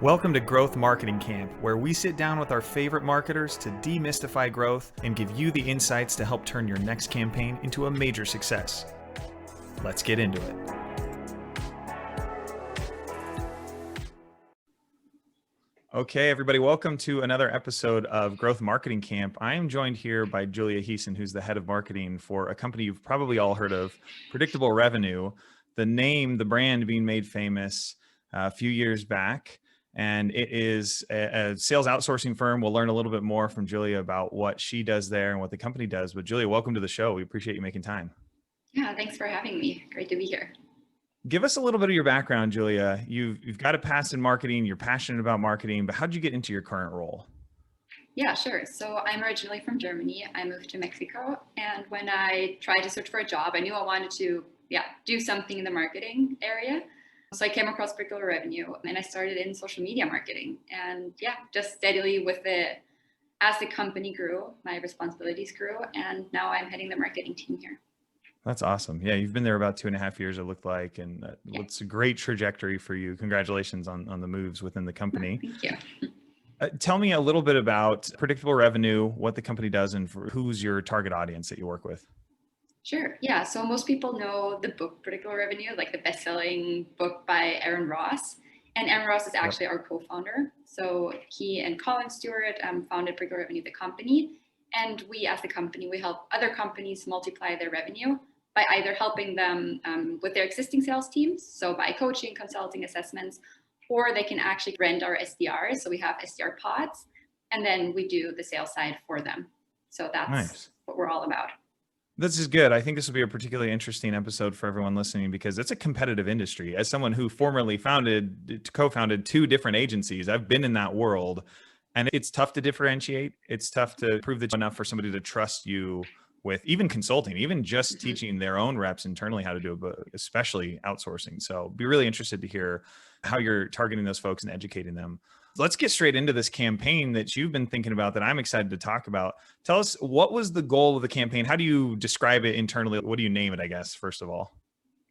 Welcome to Growth Marketing Camp, where we sit down with our favorite marketers to demystify growth and give you the insights to help turn your next campaign into a major success. Let's get into it. Okay, everybody, welcome to another episode of Growth Marketing Camp. I am joined here by Julia Heesen, who's the head of marketing for a company you've probably all heard of, Predictable Revenue, the name, the brand being made famous a few years back. And it is a sales outsourcing firm. We'll learn a little bit more from Julia about what she does there and what the company does. But Julia, welcome to the show. We appreciate you making time. Yeah, thanks for having me. Great to be here. Give us a little bit of your background, Julia. You've got a past in marketing. You're passionate about marketing, but how did you get into your current role? Yeah, sure. So I'm originally from Germany. I moved to Mexico. And when I tried to search for a job, I knew I wanted to do something in the marketing area. So I came across Predictable Revenue and I started in social media marketing. And just steadily with it, as the company grew, my responsibilities grew. And now I'm heading the marketing team here. That's awesome. Yeah, you've been there about 2.5 years, it looked like, and it's a great trajectory for you. Congratulations on the moves within the company. Thank you. Tell me a little bit about Predictable Revenue, what the company does, and who's your target audience that you work with. Sure. Yeah. So most people know the book Predictable Revenue, like the best-selling book by Aaron Ross. And Aaron Ross is actually our co-founder. So he and Colin Stewart founded Predictable Revenue, the company. And we, as the company, we help other companies multiply their revenue by either helping them with their existing sales teams, so by coaching, consulting, assessments, or they can actually rent our SDRs. So we have SDR pods, and then we do the sales side for them. So that's what we're all about. This is good. I think this will be a particularly interesting episode for everyone listening because it's a competitive industry. As someone who formerly co-founded 2 different agencies, I've been in that world, and it's tough to differentiate. It's tough to prove that you're enough for somebody to trust you with even consulting, even just teaching their own reps internally how to do it, but especially outsourcing. So be really interested to hear how you're targeting those folks and educating them. Let's get straight into this campaign that you've been thinking about that I'm excited to talk about. Tell us, what was the goal of the campaign? How do you describe it internally? What do you name it, I guess, first of all?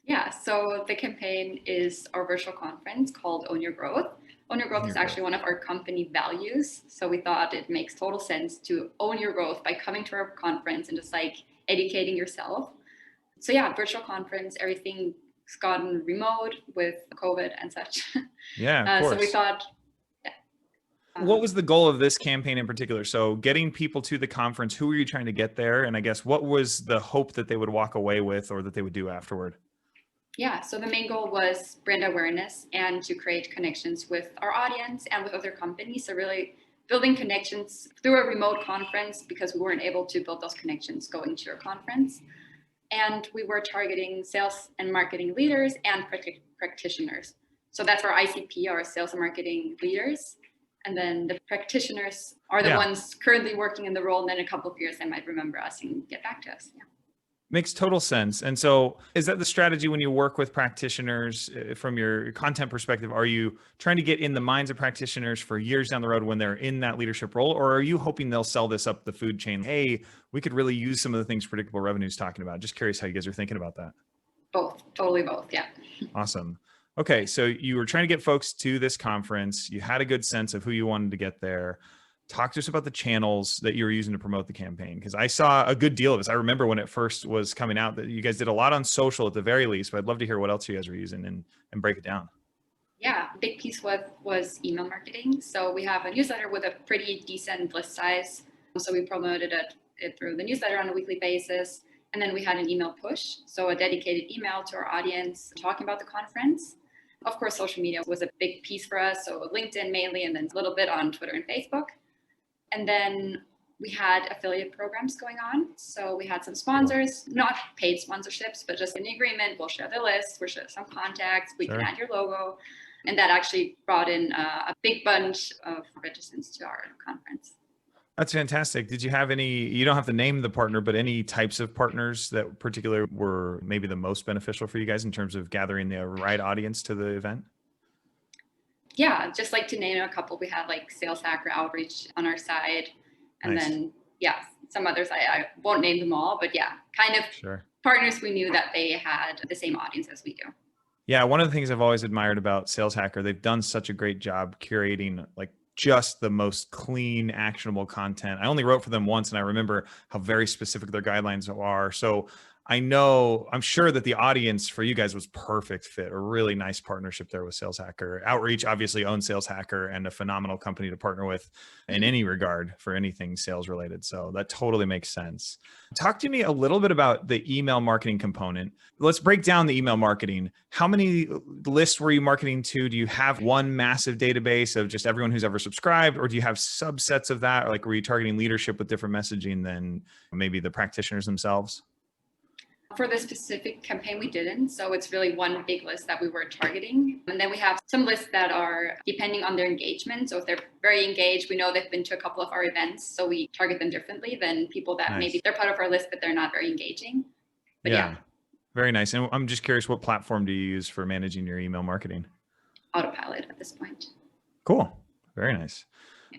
Yeah, so the campaign is our virtual conference called Own Your Growth. Own Your Growth is actually one of our company values. So we thought it makes total sense to own your growth by coming to our conference and just like educating yourself. So yeah, virtual conference, everything's gotten remote with COVID and such. Yeah, of course. So we thought, what was the goal of this campaign in particular? So getting people to the conference, who were you trying to get there? And I guess what was the hope that they would walk away with or that they would do afterward? Yeah, so the main goal was brand awareness and to create connections with our audience and with other companies. So really building connections through a remote conference because we weren't able to build those connections going to your conference. And we were targeting sales and marketing leaders and practitioners. So that's our ICP, our sales and marketing leaders. And then the practitioners are the ones currently working in the role. And then in a couple of years, they might remember us and get back to us. Yeah. Makes total sense. And so is that the strategy when you work with practitioners from your content perspective? Are you trying to get in the minds of practitioners for years down the road when they're in that leadership role? Or are you hoping they'll sell this up the food chain? Hey, we could really use some of the things Predictable Revenue is talking about. Just curious how you guys are thinking about that. Both, totally both. Yeah. Awesome. Okay. So you were trying to get folks to this conference. You had a good sense of who you wanted to get there. Talk to us about the channels that you were using to promote the campaign, because I saw a good deal of this. I remember when it first was coming out that you guys did a lot on social at the very least, but I'd love to hear what else you guys were using and break it down. Yeah, big piece was email marketing. So we have a newsletter with a pretty decent list size. So we promoted it through the newsletter on a weekly basis. And then we had an email push, so a dedicated email to our audience talking about the conference. Of course, social media was a big piece for us. So LinkedIn mainly, and then a little bit on Twitter and Facebook. And then we had affiliate programs going on. So we had some sponsors, not paid sponsorships, but just in the agreement, we'll share the list, we'll share some contacts, we can add your logo. And that actually brought in a big bunch of registrants to our conference. That's fantastic. Did you have any, you don't have to name the partner, but any types of partners that particularly were maybe the most beneficial for you guys in terms of gathering the right audience to the event? Yeah, just like to name a couple, we had like Sales Hacker Outreach on our side. And then, some others, I won't name them all, but kind of partners we knew that they had the same audience as we do. Yeah, one of the things I've always admired about Sales Hacker, they've done such a great job curating like just the most clean, actionable content. I only wrote for them once, and I remember how very specific their guidelines are. So I'm sure that the audience for you guys was perfect fit, a really nice partnership there with Sales Hacker. Outreach obviously owns Sales Hacker and a phenomenal company to partner with in any regard for anything sales related. So that totally makes sense. Talk to me a little bit about the email marketing component. Let's break down the email marketing. How many lists were you marketing to? Do you have one massive database of just everyone who's ever subscribed, or do you have subsets of that? Or like, were you targeting leadership with different messaging than maybe the practitioners themselves? For the specific campaign, we didn't. So it's really one big list that we were targeting. And then we have some lists that are depending on their engagement. So if they're very engaged, we know they've been to a couple of our events. So we target them differently than people that maybe they're part of our list, but they're not very engaging. But yeah. Very nice. And I'm just curious, what platform do you use for managing your email marketing? Autopilot at this point. Cool. Very nice.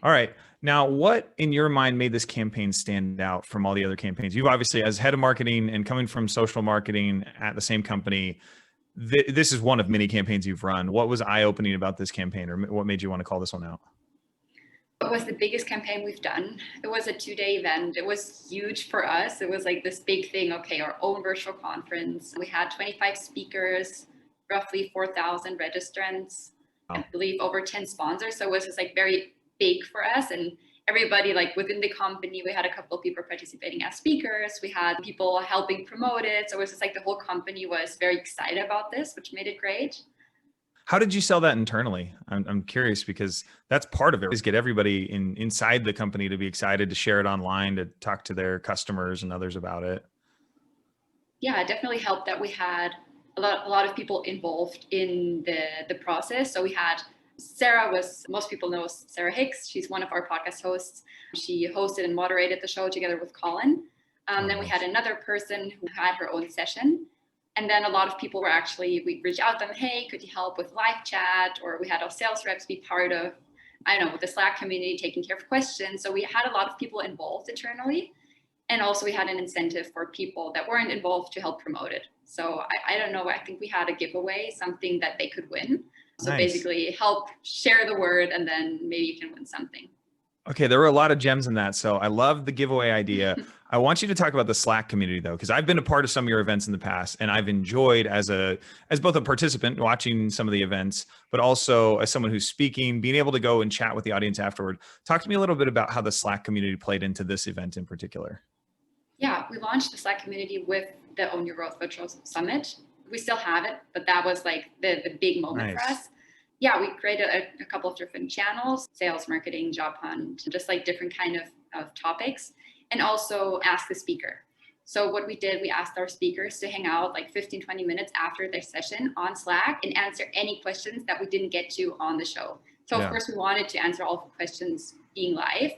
All right. Now, what in your mind made this campaign stand out from all the other campaigns? You obviously, as head of marketing and coming from social marketing at the same company, this is one of many campaigns you've run. What was eye-opening about this campaign, or what made you want to call this one out? It was the biggest campaign we've done. It was a 2-day event. It was huge for us. It was like this big thing. Okay, our own virtual conference. We had 25 speakers, roughly 4,000 registrants, I believe over 10 sponsors. So it was just like very big for us, and everybody like within the company, we had a couple of people participating as speakers. We had people helping promote it. So it was just like the whole company was very excited about this, which made it great. How did you sell that internally? I'm curious, because that's part of it, is get everybody inside the company to be excited, to share it online, to talk to their customers and others about it. Yeah, it definitely helped that we had a lot of people involved in the process. So we had Sarah, most people know Sarah Hicks. She's one of our podcast hosts. She hosted and moderated the show together with Colin. Then we had another person who had her own session. And then a lot of people were we reached out to them, hey, could you help with live chat? Or we had our sales reps be part of, I don't know, with the Slack community, taking care of questions. So we had a lot of people involved internally. And also we had an incentive for people that weren't involved to help promote it. So I don't know, I think we had a giveaway, something that they could win. So basically help share the word, and then maybe you can win something. Okay, there were a lot of gems in that. So I love the giveaway idea. I want you to talk about the Slack community though, because I've been a part of some of your events in the past, and I've enjoyed as both a participant watching some of the events, but also as someone who's speaking, being able to go and chat with the audience afterward. Talk to me a little bit about how the Slack community played into this event in particular. Yeah, we launched the Slack community with the Own Your Growth Virtual Summit. We still have it, but that was like the big moment for us. Yeah, we created a couple of different channels: sales, marketing, job hunt, just like different kind of topics, and also ask the speaker. So what we did, we asked our speakers to hang out like 15, 20 minutes after their session on Slack and answer any questions that we didn't get to on the show. So of course we wanted to answer all the questions being live,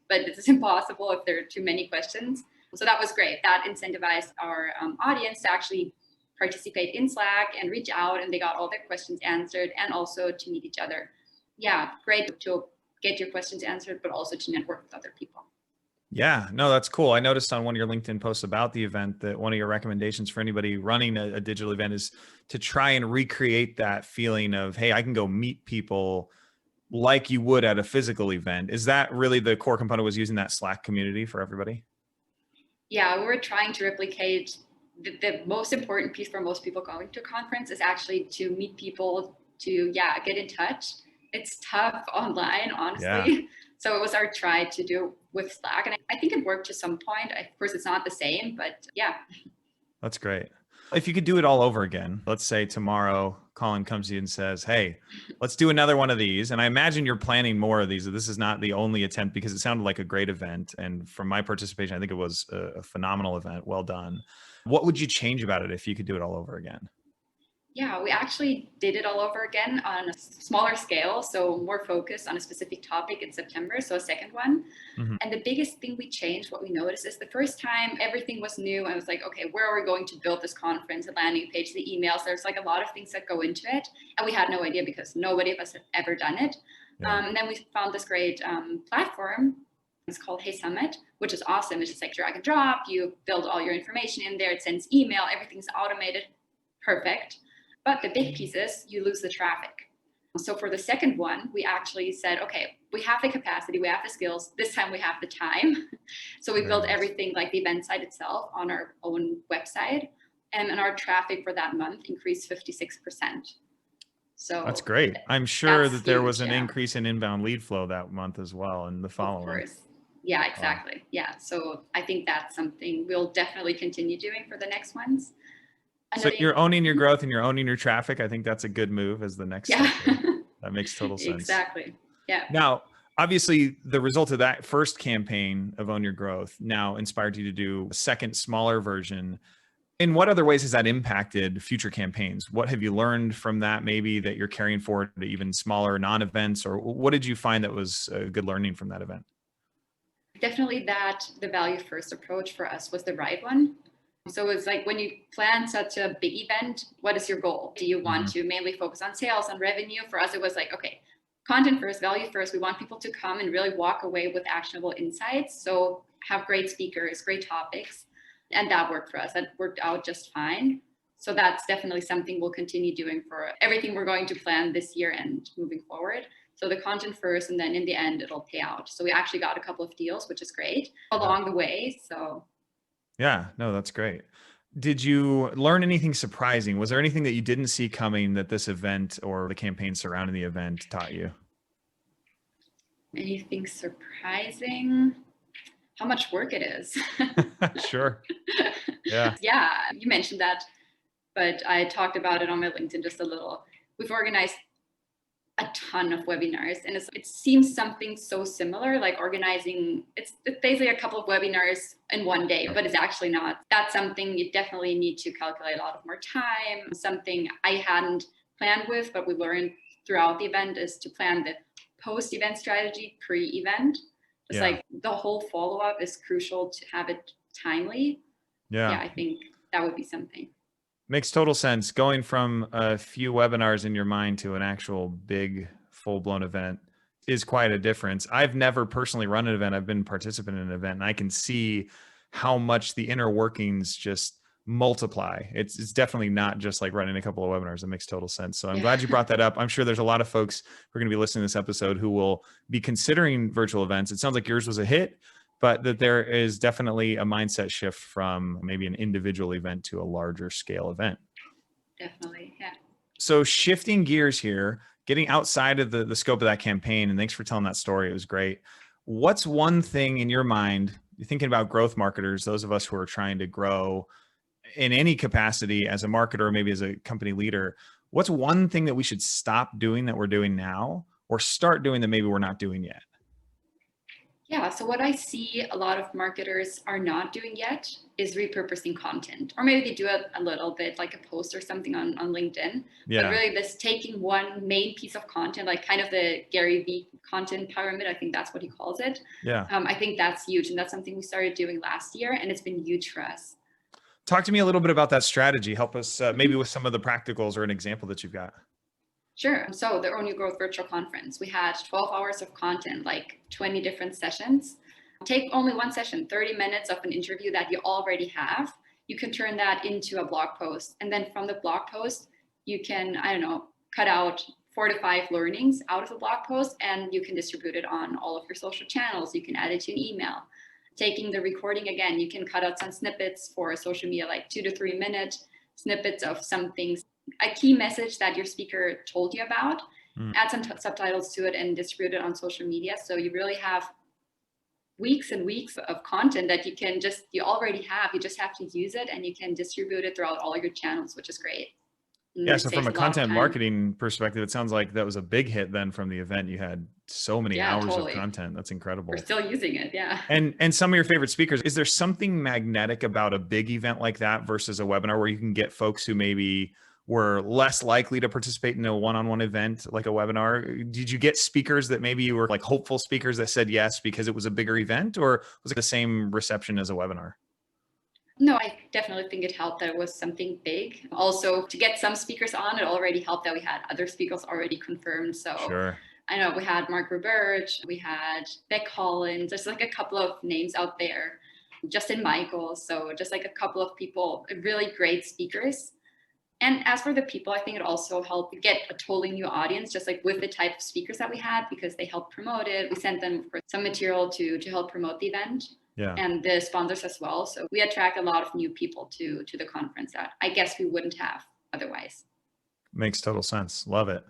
but it's impossible if there are too many questions. So that was great. That incentivized our audience to actually participate in Slack and reach out, and they got all their questions answered, and also to meet each other. Yeah, great to get your questions answered, but also to network with other people. Yeah, no, that's cool. I noticed on one of your LinkedIn posts about the event that one of your recommendations for anybody running a digital event is to try and recreate that feeling of, hey, I can go meet people like you would at a physical event. Is that really the core component, was using that Slack community for everybody? Yeah, we were trying to replicate the most important piece for most people going to a conference is actually to meet people, to get in touch. It's tough online, honestly. Yeah. So it was our try to do with Slack. And I think it worked to some point. Of course, it's not the same, but yeah. That's great. If you could do it all over again, let's say tomorrow Colin comes to you and says, hey, let's do another one of these. And I imagine you're planning more of these. This is not the only attempt, because it sounded like a great event. And from my participation, I think it was a phenomenal event. Well done. What would you change about it if you could do it all over again? Yeah, we actually did it all over again on a smaller scale, so more focused on a specific topic in September, so a second one. Mm-hmm. And the biggest thing we changed, what we noticed, is the first time everything was new, and it was like, okay, where are we going to build this conference, the landing page, the emails? There's like a lot of things that go into it, and we had no idea because nobody of us had ever done it. Yeah. And then we found this great platform. It's called Hey Summit, which is awesome. It's just like drag and drop. You build all your information in there. It sends email. Everything's automated. Perfect. But the big piece is you lose the traffic. So for the second one, we actually said, okay, we have the capacity, we have the skills. This time we have the time. So we built everything like the event site itself on our own website. And our traffic for that month increased 56%. So that's great. I'm sure that there was an huge, increase in inbound lead flow that month as well, and the following. Of course. Yeah, exactly. Yeah. So I think that's something we'll definitely continue doing for the next ones. So you're owning your growth and you're owning your traffic. I think that's a good move as the next step. That makes total sense. Exactly. Yeah. Now, obviously, the result of that first campaign of Own Your Growth now inspired you to do a second, smaller version. In what other ways has that impacted future campaigns? What have you learned from that, maybe that you're carrying forward to even smaller non-events, or what did you find that was a good learning from that event? Definitely that the value first approach for us was the right one. So it's like when you plan such a big event, what is your goal? Do you want to mainly focus on sales, on revenue? For us, it was like, okay, content first, value first. We want people to come and really walk away with actionable insights. So have great speakers, great topics. And that worked for us. That worked out just fine. So that's definitely something we'll continue doing for everything we're going to plan this year and moving forward. So the content first, and then in the end, it'll pay out. So we actually got a couple of deals, which is great along the way. So yeah, no, that's great. Did you learn anything surprising? Was there anything that you didn't see coming that this event or the campaign surrounding the event taught you? Anything surprising? How much work it is. Sure. Yeah. Yeah, you mentioned that, but I talked about it on my LinkedIn just a little. We've organized a ton of webinars, and it seems something so similar, like organizing, it's basically a couple of webinars in one day, but it's actually not. That's something you definitely need to calculate a lot of more time. Something I hadn't planned with, but we learned throughout the event is to plan the post-event strategy pre-event. It's like the whole follow-up is crucial to have it timely. Yeah, I think that would be something. Makes total sense. Going from a few webinars in your mind to an actual big full-blown event is quite a difference. I've never personally run an event. I've been a participant in an event, and I can see how much the inner workings just multiply. It's definitely not just like running a couple of webinars. It makes total sense. So I'm glad you brought that up. I'm sure there's a lot of folks who are going to be listening to this episode who will be considering virtual events. It sounds like yours was a hit, but that there is definitely a mindset shift from maybe an individual event to a larger scale event. Definitely, yeah. So shifting gears here, getting outside of the scope of that campaign, and thanks for telling that story. It was great. What's one thing in your mind, you're thinking about growth marketers, those of us who are trying to grow in any capacity as a marketer, or maybe as a company leader, what's one thing that we should stop doing that we're doing now, or start doing that maybe we're not doing yet? Yeah, so what I see a lot of marketers are not doing yet is repurposing content, or maybe they do it a little bit like a post or something on LinkedIn. Yeah. But really this taking one main piece of content, like kind of the Gary Vee content pyramid, I think that's what he calls it. Yeah. I think that's huge. And that's something we started doing last year, and it's been huge for us. Talk to me a little bit about that strategy. Help us maybe with some of the practicals or an example that you've got. Sure. So the Own Your Growth virtual conference, we had 12 hours of content, like 20 different sessions. Take only one session, 30 minutes of an interview that you already have. You can turn that into a blog post. And then from the blog post, you can, I don't know, cut out 4 to 5 learnings out of the blog post, and you can distribute it on all of your social channels. You can add it to an email. Taking the recording again, you can cut out some snippets for social media, like 2 to 3 minute snippets of some things, a key message that your speaker told you about, add some subtitles to it and distribute it on social media. So you really have weeks and weeks of content that you already have. You just have to use it, and you can distribute it throughout all your channels, which is great. Yeah, so from a content marketing perspective, it sounds like that was a big hit then from the event. You had so many hours of content. That's incredible. We're still using it, yeah. And some of your favorite speakers, is there something magnetic about a big event like that versus a webinar where you can get folks who maybe were less likely to participate in a one-on-one event like a webinar? Did you get speakers that maybe you were like hopeful speakers that said yes because it was a bigger event, or was it the same reception as a webinar? No, I definitely think it helped that it was something big. Also, to get some speakers on, it already helped that we had other speakers already confirmed. So sure. I know we had Mark Roberge, we had Beck Holland, there's like a couple of names out there, Justin Michael. So just like a couple of people, really great speakers. And as for the people, I think it also helped get a totally new audience, just like with the type of speakers that we had, because they helped promote it. We sent them for some material to help promote the event, Yeah. and the sponsors as well. So we attract a lot of new people to the conference that I guess we wouldn't have otherwise. Makes total sense. Love it.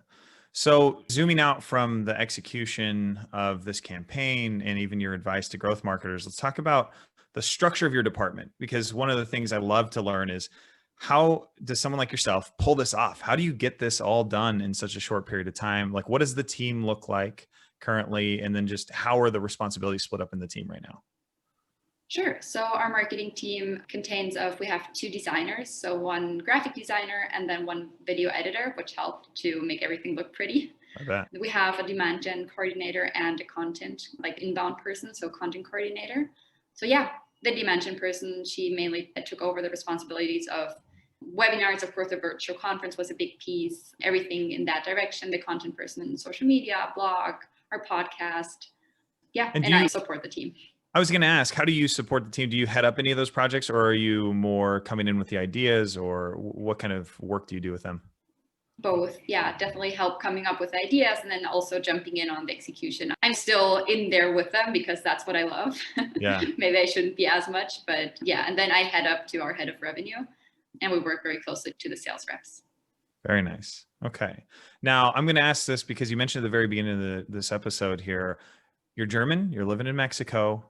So zooming out from the execution of this campaign and even your advice to growth marketers, let's talk about the structure of your department, because one of the things I love to learn is how does someone like yourself pull this off? How do you get this all done in such a short period of time? Like, what does the team look like currently? And then just how are the responsibilities split up in the team right now? Sure. So our marketing team contains of, we have 2 designers, so 1 graphic designer and then 1 video editor, which helped to make everything look pretty. I bet. We have a demand gen coordinator and a content, like inbound person, so content coordinator. So yeah, the demand gen person, she mainly took over the responsibilities of webinars. Of course, the virtual conference was a big piece, everything in that direction. The content person in social media, blog, our podcast. Yeah, and I support the team. I was going to ask, how do you support the team? Do you head up any of those projects, or are you more coming in with the ideas, or what kind of work do you do with them? Both. Yeah, definitely help coming up with ideas and then also jumping in on the execution. I'm still in there with them because that's what I love. Yeah. Maybe I shouldn't be as much, but yeah. And then I head up to our head of revenue and we work very closely to the sales reps. Very nice. Okay. Now I'm going to ask this because you mentioned at the very beginning of this episode here, you're German, you're living in Mexico,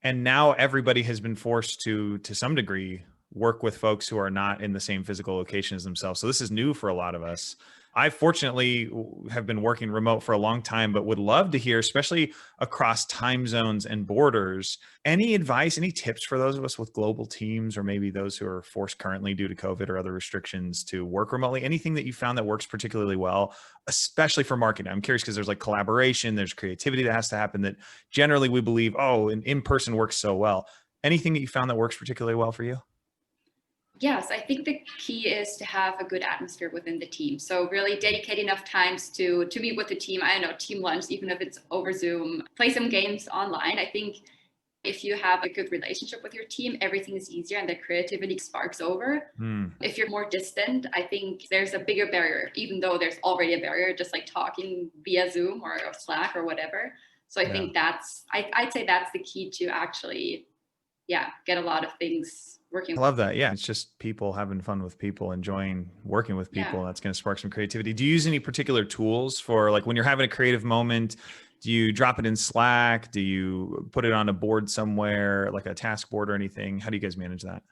and now everybody has been forced to some degree, work with folks who are not in the same physical location as themselves. So this is new for a lot of us. I fortunately have been working remote for a long time, but would love to hear, especially across time zones and borders, any advice, any tips for those of us with global teams, or maybe those who are forced currently due to COVID or other restrictions to work remotely, anything that you found that works particularly well, especially for marketing. I'm curious because there's like collaboration, there's creativity that has to happen that generally we believe, oh, an in-person works so well. Anything that you found that works particularly well for you? Yes, I think the key is to have a good atmosphere within the team. So really dedicate enough times to meet with the team. I don't know, team lunch, even if it's over Zoom, play some games online. I think if you have a good relationship with your team, everything is easier and the creativity sparks over. If you're more distant, I think there's a bigger barrier, even though there's already a barrier, just like talking via Zoom or Slack or whatever. So I think I'd say that's the key to actually, get a lot of things working. I love that. Yeah. It's just people having fun with people, enjoying working with people. That's going to spark some creativity. Do you use any particular tools for, like, when you're having a creative moment? Do you drop it in Slack? Do you put it on a board somewhere, like a task board or anything? How do you guys manage that?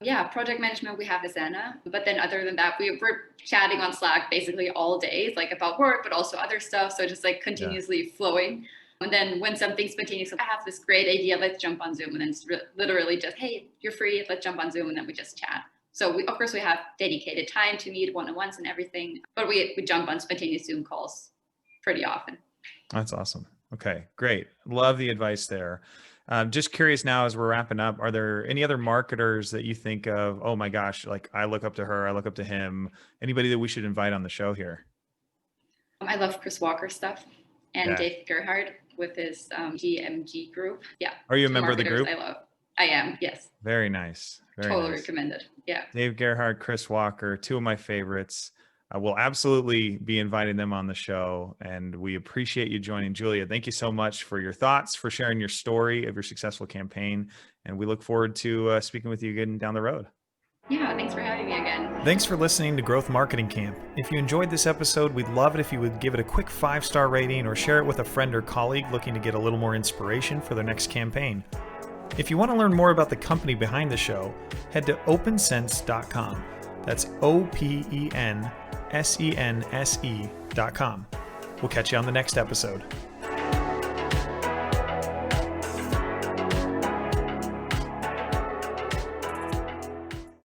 Yeah, project management, we have Asana. But then other than that, we're chatting on Slack basically all day, like about work, but also other stuff. So just like continuously flowing. And then when something's spontaneous, I have this great idea, let's jump on Zoom. And then it's literally just, hey, you're free, let's jump on Zoom. And then we just chat. So of course we have dedicated time to meet one-on-ones and everything, but we jump on spontaneous Zoom calls pretty often. That's awesome. Okay, great. Love the advice there. Just curious now, as we're wrapping up, are there any other marketers that you think of, oh my gosh, like I look up to her, I look up to him, anybody that we should invite on the show here? I love Chris Walker's stuff and Dave Gerhard with his GMG group. Yeah. Are you a member of the group? I am. Yes. Very nice. Totally recommended. Yeah. Dave Gerhard, Chris Walker, 2 of my favorites. I will absolutely be inviting them on the show, and we appreciate you joining. Julia, thank you so much for your thoughts, for sharing your story of your successful campaign, and we look forward to speaking with you again down the road. Yeah, thanks for having me again. Thanks for listening to Growth Marketing Camp. If you enjoyed this episode, we'd love it if you would give it a quick 5-star rating or share it with a friend or colleague looking to get a little more inspiration for their next campaign. If you want to learn more about the company behind the show, head to opensense.com. That's OPENSENSE.com. We'll catch you on the next episode.